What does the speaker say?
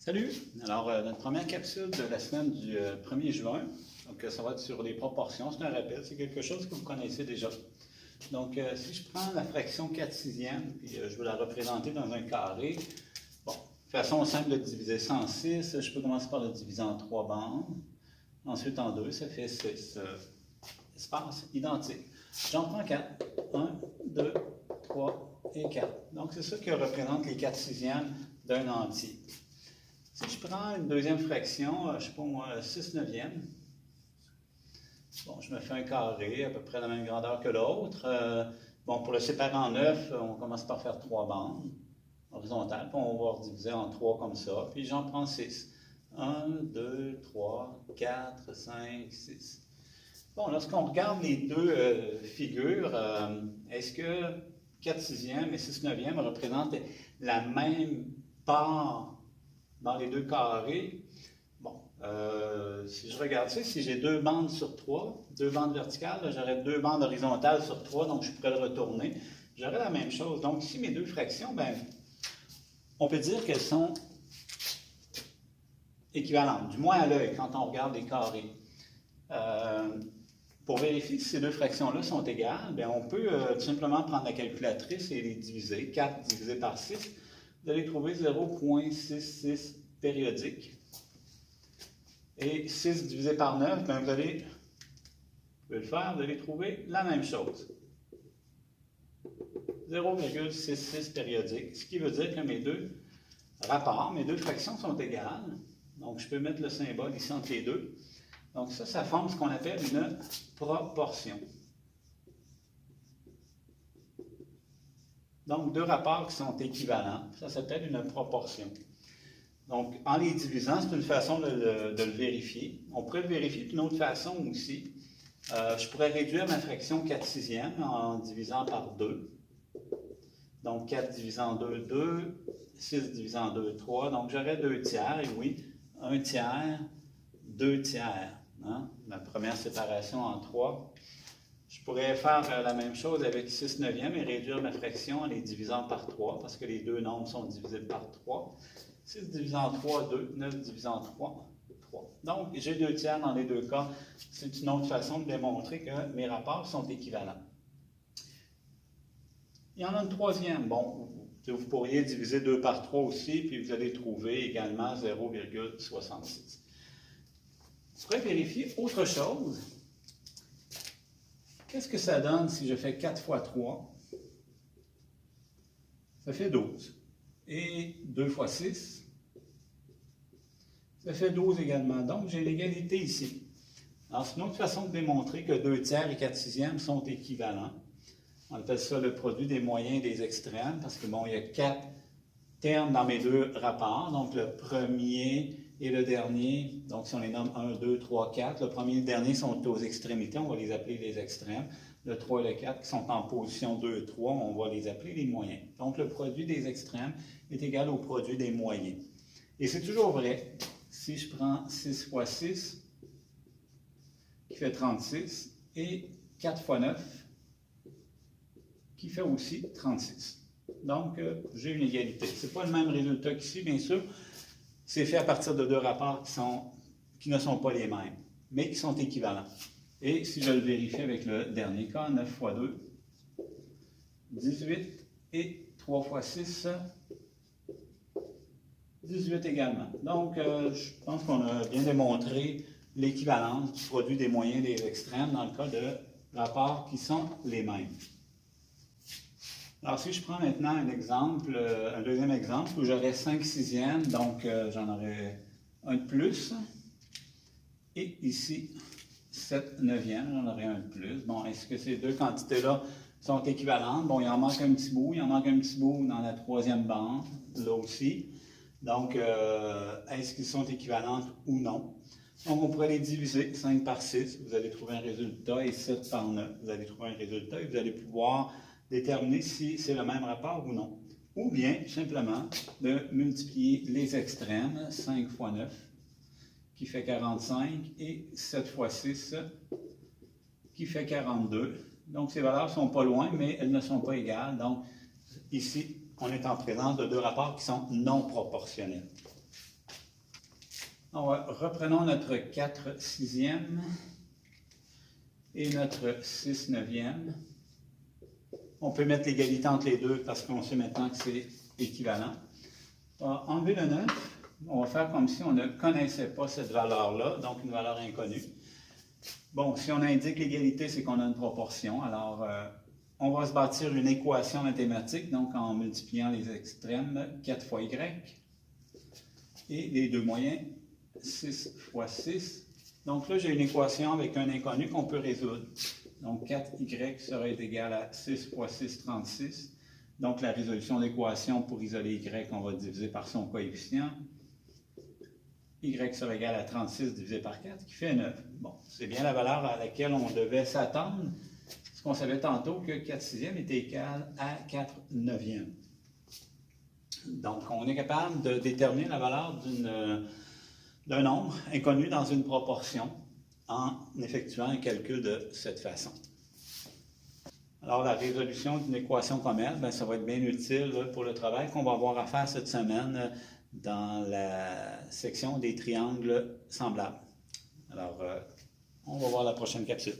Salut! Alors, notre première capsule de la semaine du 1er juin, donc ça va être sur les proportions, c'est un rappel, c'est quelque chose que vous connaissez déjà. Donc, si je prends la fraction 4/6, puis je veux la représenter dans un carré, bon, façon simple de diviser ça en 6, je peux commencer par le diviser en 3 bandes, ensuite en 2, ça fait 6 espaces identiques. J'en prends 4, 1, 2, 3 et 4. Donc, c'est ça qui représente les 4/6 d'un entier. Si je prends une deuxième fraction, je sais pas moi, 6/9, bon, je me fais un carré à peu près de la même grandeur que l'autre. Bon, pour le séparer en 9, on commence par faire 3 bandes horizontales, puis on va rediviser en 3 comme ça, puis j'en prends 6. 1, 2, 3, 4, 5, 6. Bon, lorsqu'on regarde les deux figures, est-ce que 4/6 et 6/9 représentent la même part dans les deux carrés? Bon, si je regarde ça, si j'ai 2 bandes sur 3, 2 bandes verticales, j'aurais 2 bandes horizontales sur 3, donc je pourrais le retourner. J'aurais la même chose. Donc, ici, mes deux fractions, ben, on peut dire qu'elles sont équivalentes, du moins à l'œil, quand on regarde les carrés. Pour vérifier si ces deux fractions-là sont égales, bien, on peut tout simplement prendre la calculatrice et les diviser. 4 divisé par 6, vous allez trouver 0,66 périodique. Et 6 divisé par 9, bien, vous pouvez le faire, vous allez trouver la même chose. 0,66 périodique, ce qui veut dire que mes deux rapports, mes deux fractions sont égales. Donc, je peux mettre le symbole ici entre les deux. Donc ça forme ce qu'on appelle une proportion. Donc, deux rapports qui sont équivalents, ça s'appelle une proportion. Donc, en les divisant, c'est une façon de le vérifier. On pourrait le vérifier d'une autre façon aussi. Je pourrais réduire ma fraction 4/6 en divisant par 2. Donc, 4 divisé en 2, 2. 6 divisé en 2, 3. Donc, j'aurais 2 tiers. Et oui, 1 tiers, 2 tiers. Hein? La première séparation en 3. Je pourrais faire la même chose avec 6/9 et réduire ma fraction en les divisant par 3, parce que les deux nombres sont divisibles par 3. 6 divisé en 3, 2. 9 divisé en 3, 3. Donc, j'ai 2 tiers dans les deux cas. C'est une autre façon de démontrer que mes rapports sont équivalents. Il y en a une troisième. Bon, vous pourriez diviser 2 par 3 aussi, puis vous allez trouver également 0,66. Je pourrais vérifier autre chose. Qu'est-ce que ça donne si je fais 4 fois 3? Ça fait 12. Et 2 fois 6, ça fait 12 également. Donc, j'ai l'égalité ici. Alors, c'est une autre façon de démontrer que 2 tiers et 4/6 sont équivalents. On appelle ça le produit des moyens et des extrêmes, parce que, bon, il y a 4 termes dans mes deux rapports. Donc, le premier et le dernier, donc si on les nomme 1, 2, 3, 4, le premier et le dernier sont aux extrémités, on va les appeler les extrêmes. Le 3 et le 4 qui sont en position 2 et 3, on va les appeler les moyens. Donc le produit des extrêmes est égal au produit des moyens. Et c'est toujours vrai, si je prends 6 fois 6, qui fait 36, et 4 fois 9, qui fait aussi 36. Donc j'ai une égalité. Ce n'est pas le même résultat qu'ici, bien sûr. C'est fait à partir de deux rapports qui ne sont pas les mêmes, mais qui sont équivalents. Et si je le vérifie avec le dernier cas, 9 fois 2, 18, et 3 fois 6, 18 également. Donc, je pense qu'on a bien démontré l'équivalence du produit des moyens et des extrêmes dans le cas de rapports qui sont les mêmes. Alors, si je prends maintenant un exemple, un deuxième exemple, où j'aurais 5/6, donc j'en aurais un de plus. Et ici, 7/9, j'en aurais un de plus. Bon, est-ce que ces deux quantités-là sont équivalentes? Bon, il en manque un petit bout. Il en manque un petit bout dans la troisième bande, là aussi. Donc, est-ce qu'ils sont équivalentes ou non? Donc, on pourrait les diviser. 5 par 6, vous allez trouver un résultat, et 7 par 9, vous allez trouver un résultat, et vous allez pouvoir déterminer si c'est le même rapport ou non. Ou bien, simplement, de multiplier les extrêmes, 5 fois 9, qui fait 45, et 7 fois 6, qui fait 42. Donc, ces valeurs ne sont pas loin, mais elles ne sont pas égales. Donc, ici, on est en présence de deux rapports qui sont non proportionnels. Alors, reprenons notre 4 sixième et notre 6 neuvième. On peut mettre l'égalité entre les deux parce qu'on sait maintenant que c'est équivalent. On va enlever le 9. On va faire comme si on ne connaissait pas cette valeur-là, donc une valeur inconnue. Bon, si on indique l'égalité, c'est qu'on a une proportion. Alors, on va se bâtir une équation mathématique, donc en multipliant les extrêmes, 4 fois y, et les deux moyens, 6 fois 6. Donc là, j'ai une équation avec un inconnu qu'on peut résoudre. Donc 4y serait égal à 6 fois 6, 36. Donc la résolution de l'équation pour isoler y, on va diviser par son coefficient. Y serait égal à 36 divisé par 4, qui fait 9. Bon, c'est bien la valeur à laquelle on devait s'attendre, parce qu'on savait tantôt que 4 sixièmes était égal à 4 neuvièmes. Donc, on est capable de déterminer la valeur d'un nombre inconnu dans une proportion en effectuant un calcul de cette façon. Alors, la résolution d'une équation comme elle, ça va être bien utile pour le travail qu'on va avoir à faire cette semaine dans la section des triangles semblables. Alors, on va voir la prochaine capsule.